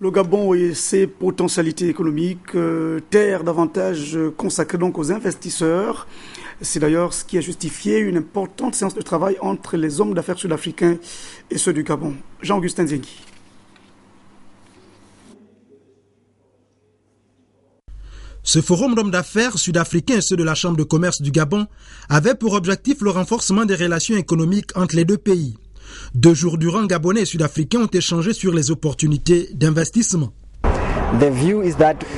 Le Gabon et ses potentialités économiques, terre davantage consacrée donc aux investisseurs. C'est d'ailleurs ce qui a justifié une importante séance de travail entre les hommes d'affaires sud-africains et ceux du Gabon. Jean-Augustin Zengi. Ce forum d'hommes d'affaires sud-africains et ceux de la Chambre de commerce du Gabon avait pour objectif le renforcement des relations économiques entre les deux pays. 2 jours durant, Gabonais et Sud-Africains ont échangé sur les opportunités d'investissement.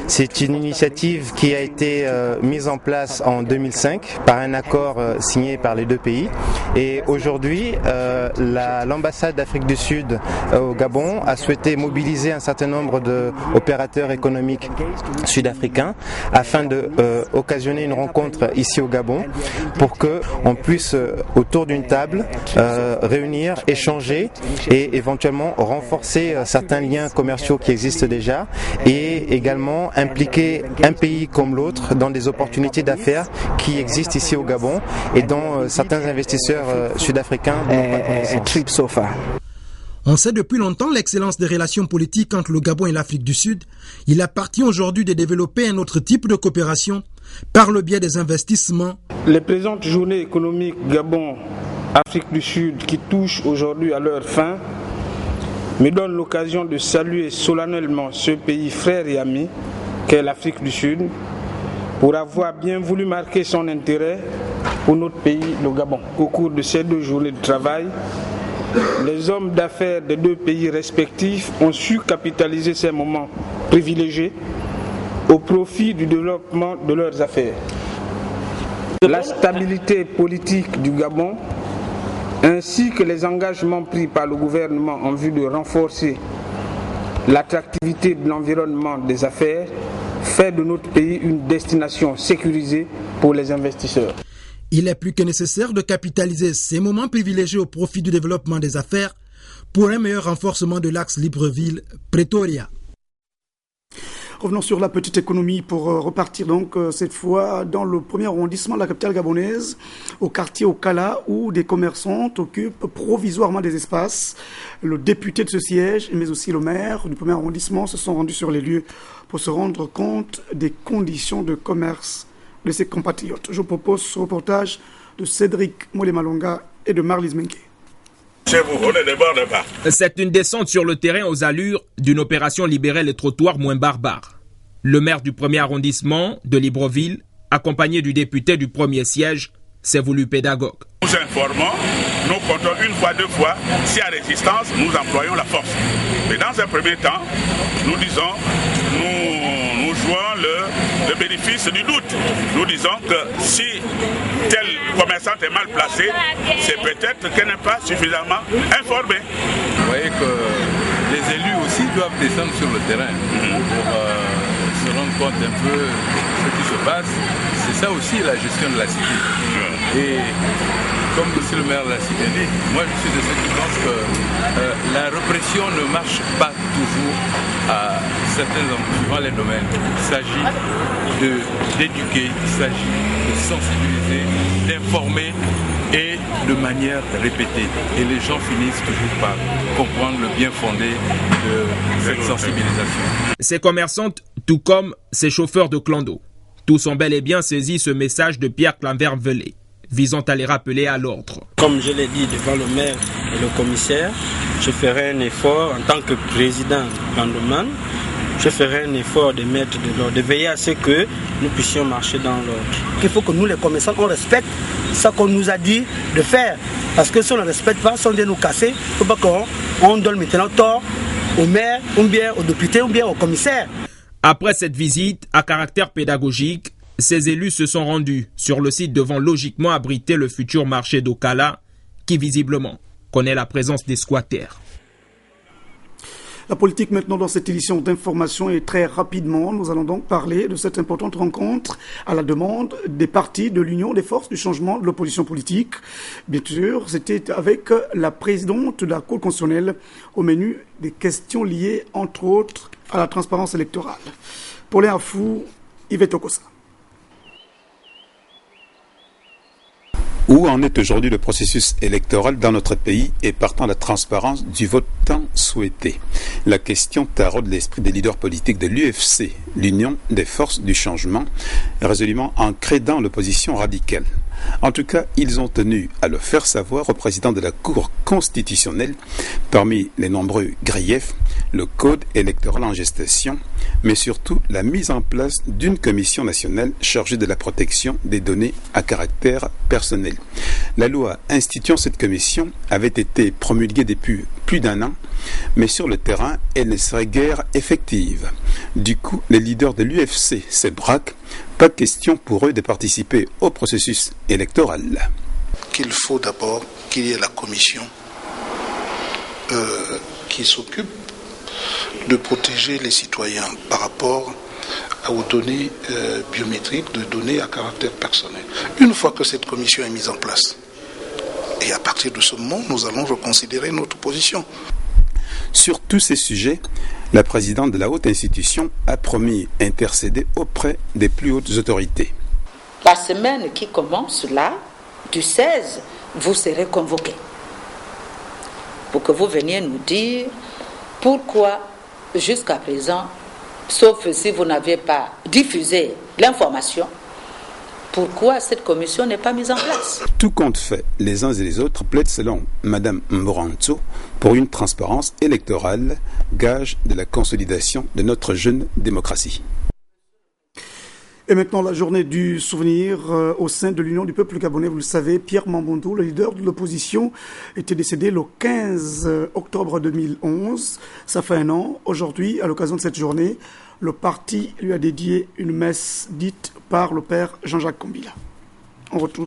C'est une initiative qui a été mise en place en 2005 par un accord signé par les deux pays. Et aujourd'hui, l'ambassade d'Afrique du Sud au Gabon a souhaité mobiliser un certain nombre d'opérateurs économiques sud-africains afin d'occasionner une rencontre ici au Gabon pour qu'on puisse, autour d'une table, réunir, échanger et éventuellement renforcer certains liens commerciaux qui existent déjà, et également impliquer un pays comme l'autre dans des opportunités d'affaires qui existent ici au Gabon et dont certains investisseurs sud-africains n'ont pas connaissance. On sait depuis longtemps l'excellence des relations politiques entre le Gabon et l'Afrique du Sud. Il appartient aujourd'hui de développer un autre type de coopération par le biais des investissements. Les présentes journées économiques Gabon-Afrique du Sud qui touchent aujourd'hui à leur fin me donne l'occasion de saluer solennellement ce pays frère et ami qu'est l'Afrique du Sud pour avoir bien voulu marquer son intérêt pour notre pays, le Gabon. Au cours de ces 2 journées de travail, les hommes d'affaires des 2 pays respectifs ont su capitaliser ces moments privilégiés au profit du développement de leurs affaires. La stabilité politique du Gabon ainsi que les engagements pris par le gouvernement en vue de renforcer l'attractivité de l'environnement des affaires fait de notre pays une destination sécurisée pour les investisseurs. Il est plus que nécessaire de capitaliser ces moments privilégiés au profit du développement des affaires pour un meilleur renforcement de l'axe Libreville-Pretoria. Revenons sur la petite économie pour repartir donc cette fois dans le premier arrondissement de la capitale gabonaise, au quartier Okala, où des commerçants occupent provisoirement des espaces. Le député de ce siège, mais aussi le maire du premier arrondissement se sont rendus sur les lieux pour se rendre compte des conditions de commerce de ses compatriotes. Je propose ce reportage de Cédric Molemalonga et de Marlise Menke. C'est une descente sur le terrain aux allures d'une opération libérer les trottoirs moins barbares. Le maire du premier arrondissement de Libreville, accompagné du député du premier siège, s'est voulu pédagogue. Nous informons, nous comptons 1 fois, 2 fois, s'il y a résistance, nous employons la force. Mais dans un premier temps, nous disons, nous jouons le bénéfice du doute. Nous disons que si tel commerçante est mal placée, c'est peut-être qu'elle n'est pas suffisamment informée. Vous voyez que les élus aussi doivent descendre sur le terrain pour se rendre compte un peu de ce qui se passe. C'est ça aussi la gestion de la cité. Et comme monsieur le maire l'a si bien dit, moi je suis de ceux qui pensent que la répression ne marche pas toujours à certains endroits, suivant les domaines. Il s'agit d'éduquer, il s'agit de sensibiliser, d'informer et de manière répétée. Et les gens finissent toujours par comprendre le bien fondé de cette sensibilisation. Ces commerçantes, tout comme ces chauffeurs de clando, tous ont bel et bien saisi ce message de Pierre Clanvert-Velay, visant à les rappeler à l'ordre. Comme je l'ai dit devant le maire et le commissaire, je ferai un effort en tant que président Bandoman. Je ferai un effort de mettre de l'ordre, de veiller à ce que nous puissions marcher dans l'ordre. Il faut que nous, les commerçants, on respecte ce qu'on nous a dit de faire. Parce que si on ne respecte pas, si on vient nous casser, il ne faut pas qu'on donne maintenant tort au maire, ou bien au député, ou bien au commissaire. Après cette visite à caractère pédagogique, ces élus se sont rendus sur le site devant logiquement abriter le futur marché d'Okala, qui visiblement connaît la présence des squatters. La politique maintenant dans cette édition d'information et très rapidement, nous allons donc parler de cette importante rencontre à la demande des partis de l'Union des forces du changement de l'opposition politique. Bien sûr, c'était avec la présidente de la Cour constitutionnelle au menu des questions liées entre autres à la transparence électorale. Pour les infos, Yvette Okosa. Où en est aujourd'hui le processus électoral dans notre pays et partant la transparence du vote tant souhaité? La question taraude l'esprit des leaders politiques de l'UFC, l'Union des forces du changement, résolument ancrée dans l'opposition radicale. En tout cas, ils ont tenu à le faire savoir au président de la Cour constitutionnelle. Parmi les nombreux griefs, le code électoral en gestation, mais surtout la mise en place d'une commission nationale chargée de la protection des données à caractère personnel. La loi instituant cette commission avait été promulguée depuis plus d'un an, mais sur le terrain, elle ne serait guère effective. Du coup, les leaders de l'UFC se braquent. Pas question pour eux de participer au processus électoral. Qu'il faut d'abord qu'il y ait la commission qui s'occupe de protéger les citoyens par rapport aux données biométriques, de données à caractère personnel. Une fois que cette commission est mise en place, et à partir de ce moment, nous allons reconsidérer notre position. Sur tous ces sujets, la présidente de la haute institution a promis intercéder auprès des plus hautes autorités. La semaine qui commence là, du 16, vous serez convoqués pour que vous veniez nous dire pourquoi jusqu'à présent, sauf si vous n'aviez pas diffusé l'information, pourquoi cette commission n'est pas mise en place. Tout compte fait, les uns et les autres plaident selon Mme Mboranzo pour une transparence électorale, gage de la consolidation de notre jeune démocratie. Et maintenant, la journée du souvenir au sein de l'Union du peuple gabonais. Vous le savez, Pierre Mamboundou, le leader de l'opposition, était décédé le 15 octobre 2011. Ça fait un an. Aujourd'hui, à l'occasion de cette journée, le parti lui a dédié une messe dite par le père Jean-Jacques Kombila. On retrouve.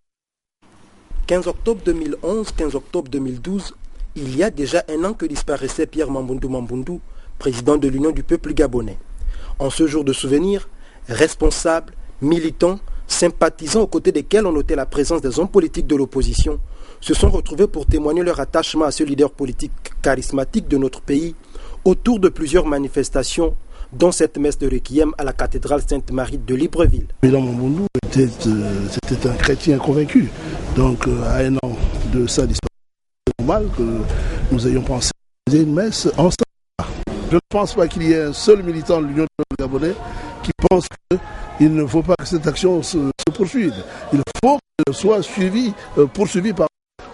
15 octobre 2011, 15 octobre 2012, il y a déjà un an que disparaissait Pierre Mamboundou, président de l'Union du peuple gabonais. En ce jour de souvenir, responsables, militants, sympathisants aux côtés desquels on notait la présence des hommes politiques de l'opposition, se sont retrouvés pour témoigner leur attachement à ce leader politique charismatique de notre pays autour de plusieurs manifestations, dont cette messe de Requiem à la cathédrale Sainte-Marie de Libreville. Président Mamboundou c'était un chrétien convaincu. Donc à un an de sa disparition, c'est normal que nous ayons pensé à une messe ensemble. Je ne pense pas qu'il y ait un seul militant de l'Union du peuple gabonais qui pense qu'il ne faut pas que cette action se poursuive. Il faut qu'elle soit poursuivie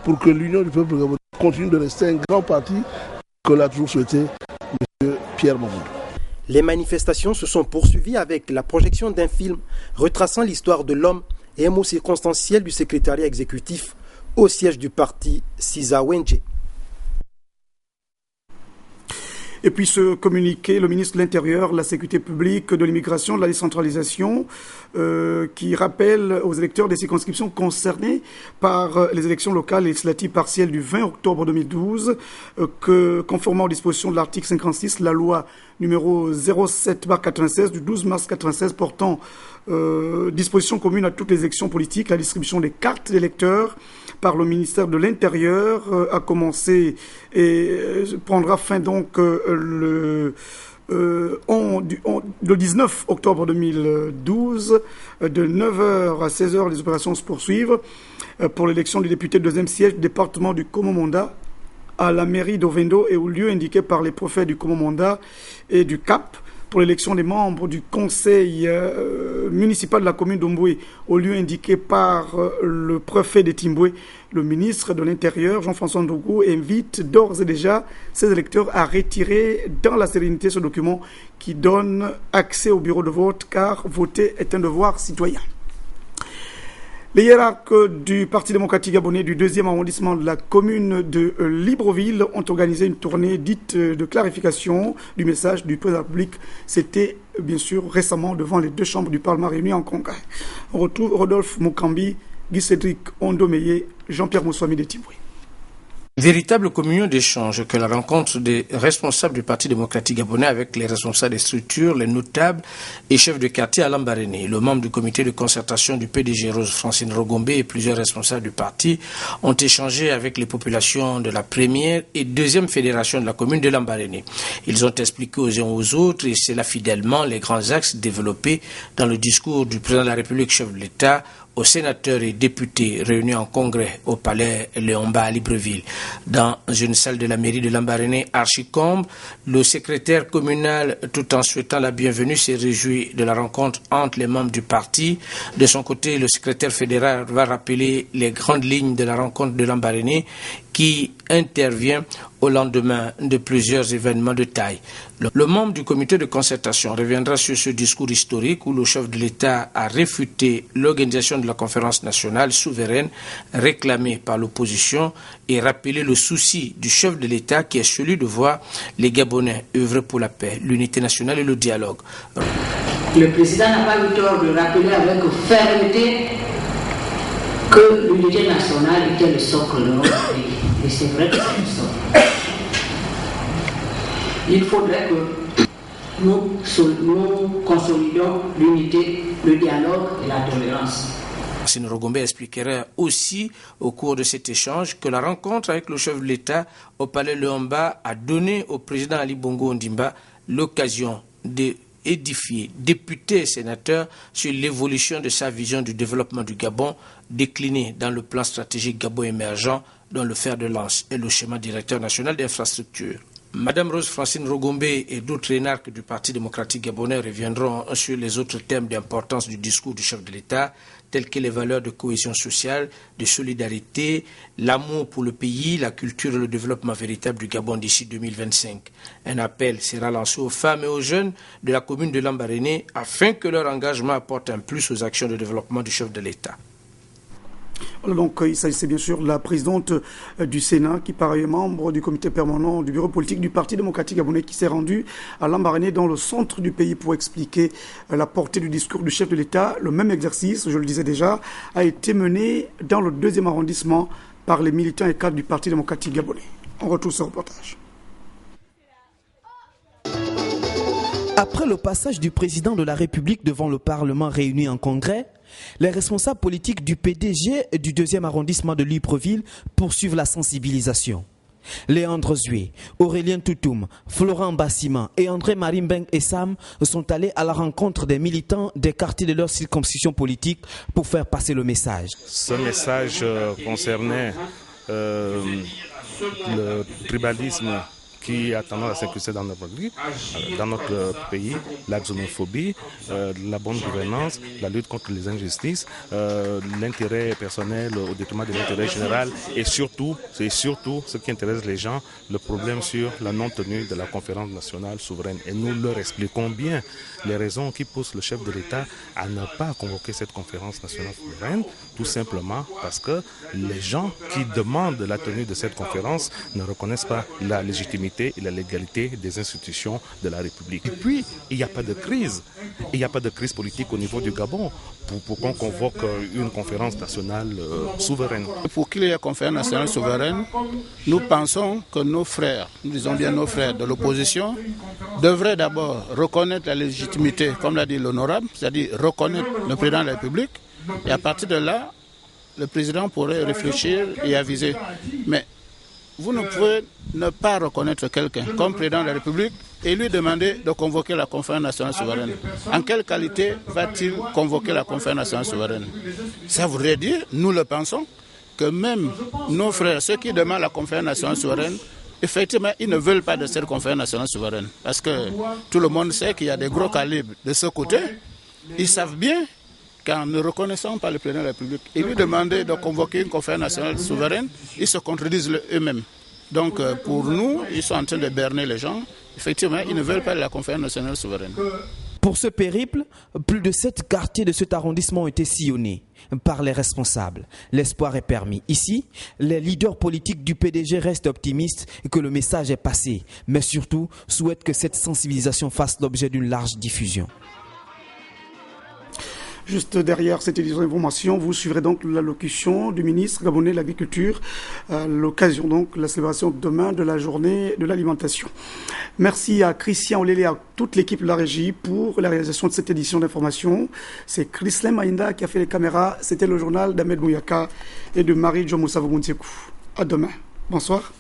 pour que l'Union du peuple gabonais continue de rester un grand parti que l'a toujours souhaité M. Pierre Mamboundou. Les manifestations se sont poursuivies avec la projection d'un film retraçant l'histoire de l'homme et un mot circonstanciel du secrétariat exécutif au siège du parti Siza Wenje. Et puis ce communiqué, le ministre de l'Intérieur, de la Sécurité publique, de l'immigration, de la décentralisation, qui rappelle aux électeurs des circonscriptions concernées par les élections locales et législatives partielles du 20 octobre 2012 que, conformément aux dispositions de l'article 56, la loi numéro 07/96 du 12 mars 96 portant dispositions communes à toutes les élections politiques, la distribution des cartes d'électeurs par le ministère de l'Intérieur a commencé et prendra fin donc le 19 octobre 2012, de 9h à 16h, les opérations se poursuivent pour l'élection du député de deuxième siège du département du Komo-Monda à la mairie d'Ovendo et au lieu indiqué par les préfets du Komo-Monda et du Cap. Pour l'élection des membres du conseil municipal de la commune d'Omboué, au lieu indiqué par le préfet de Timboué, le ministre de l'Intérieur, Jean-François Ndougou, invite d'ores et déjà ses électeurs à retirer dans la sérénité ce document qui donne accès au bureau de vote, car voter est un devoir citoyen. Les hiérarques du Parti démocratique gabonais du 2e arrondissement de la commune de Libreville ont organisé une tournée dite de clarification du message du président de la République. C'était bien sûr récemment devant les deux chambres du Parlement réunies en congrès. On retrouve Rodolphe Mukambi, Guy-Cédric Ondomeye, Jean-Pierre Moussouami de Timboué. Véritable communion d'échange que la rencontre des responsables du Parti démocratique gabonais avec les responsables des structures, les notables et chefs de quartier à Lambaréné. Le membre du comité de concertation du PDG Rose Francine Rogombe et plusieurs responsables du parti ont échangé avec les populations de la première et deuxième fédération de la commune de Lambaréné. Ils ont expliqué aux uns aux autres, et c'est là fidèlement, les grands axes développés dans le discours du président de la République, chef de l'État, aux sénateurs et députés réunis en congrès au palais Léomba à Libreville. Dans une salle de la mairie de Lambaréné, Archicombe, le secrétaire communal, tout en souhaitant la bienvenue, s'est réjoui de la rencontre entre les membres du parti. De son côté, le secrétaire fédéral va rappeler les grandes lignes de la rencontre de Lambaréné qui intervient au lendemain de plusieurs événements de taille. Le membre du comité de concertation reviendra sur ce discours historique où le chef de l'État a réfuté l'organisation de la conférence nationale souveraine réclamée par l'opposition et rappelé le souci du chef de l'État qui est celui de voir les Gabonais œuvrer pour la paix, l'unité nationale et le dialogue. Le président n'a pas eu tort de rappeler avec fermeté que l'unité nationale était le socle de notre pays. Et c'est vrai que c'est le socle. Il faudrait que nous consolidons l'unité, le dialogue et la tolérance. Francine Rogombe expliquera aussi au cours de cet échange que la rencontre avec le chef de l'État au palais Léomba a donné au président Ali Bongo Ondimba l'occasion d'édifier députés et sénateurs sur l'évolution de sa vision du développement du Gabon déclinée dans le plan stratégique Gabon émergent dont le fer de lance est le schéma directeur national d'infrastructure. Madame Rose Francine Rogombe et d'autres énarques du Parti démocratique gabonais reviendront sur les autres thèmes d'importance du discours du chef de l'État, tels que les valeurs de cohésion sociale, de solidarité, l'amour pour le pays, la culture et le développement véritable du Gabon d'ici 2025. Un appel sera lancé aux femmes et aux jeunes de la commune de Lambaréné afin que leur engagement apporte un plus aux actions de développement du chef de l'État. Donc, il s'agissait bien sûr de la présidente du Sénat, qui par ailleurs membre du comité permanent du bureau politique du Parti démocratique gabonais, qui s'est rendue à Lambaréné, dans le centre du pays, pour expliquer la portée du discours du chef de l'État. Le même exercice, je le disais déjà, a été mené dans le 2e arrondissement par les militants et cadres du Parti démocratique gabonais. On retrouve ce reportage. Après le passage du président de la République devant le Parlement réuni en congrès, les responsables politiques du PDG et du 2e arrondissement de Libreville poursuivent la sensibilisation. Léandre Zué, Aurélien Toutoum, Florent Bassima et André Marimbeng Essam sont allés à la rencontre des militants des quartiers de leur circonscription politique pour faire passer le message. Ce message concernait le tribalisme qui a tendance à s'incruster dans notre pays, la xénophobie, la bonne gouvernance, la lutte contre les injustices, l'intérêt personnel au détriment de l'intérêt général et surtout, c'est surtout ce qui intéresse les gens, le problème sur la non-tenue de la conférence nationale souveraine. Et nous leur expliquons bien les raisons qui poussent le chef de l'État à ne pas convoquer cette conférence nationale souveraine, tout simplement parce que les gens qui demandent la tenue de cette conférence ne reconnaissent pas la légitimité et la légalité des institutions de la République. Et puis, il n'y a pas de crise. Il n'y a pas de crise politique au niveau du Gabon pour qu'on convoque une conférence nationale souveraine. Pour qu'il y ait une conférence nationale souveraine, nous pensons que nos frères, nous disons bien nos frères de l'opposition, devraient d'abord reconnaître la légitimité, comme l'a dit l'honorable, c'est-à-dire reconnaître le président de la République, et à partir de là, le président pourrait réfléchir et aviser. Mais vous ne pouvez ne pas reconnaître quelqu'un comme président de la République et lui demander de convoquer la conférence nationale souveraine. En quelle qualité va-t-il convoquer la conférence nationale souveraine? Ça voudrait dire, nous le pensons, que même nos frères, ceux qui demandent la conférence nationale souveraine, effectivement, ils ne veulent pas de cette conférence nationale souveraine. Parce que tout le monde sait qu'il y a des gros calibres de ce côté. Ils savent bien qu'en ne reconnaissant pas le président de la République et lui demander de convoquer une conférence nationale souveraine, ils se contredisent eux-mêmes. Donc pour nous, ils sont en train de berner les gens. Effectivement, ils ne veulent pas la conférence nationale souveraine. Pour ce périple, plus de 7 quartiers de cet arrondissement ont été sillonnés par les responsables. L'espoir est permis. Ici, les leaders politiques du PDG restent optimistes que le message est passé, mais surtout souhaitent que cette sensibilisation fasse l'objet d'une large diffusion. Juste derrière cette édition d'information, vous suivrez donc l'allocution du ministre gabonais de l'Agriculture, l'occasion donc de la célébration demain de la journée de l'alimentation. Merci à Christian Olélé et à toute l'équipe de la régie pour la réalisation de cette édition d'information. C'est Chrislem Maïnda qui a fait les caméras. C'était le journal d'Ahmed Mouyaka et de Marie Djomoussa Vogounsekou. À demain. Bonsoir.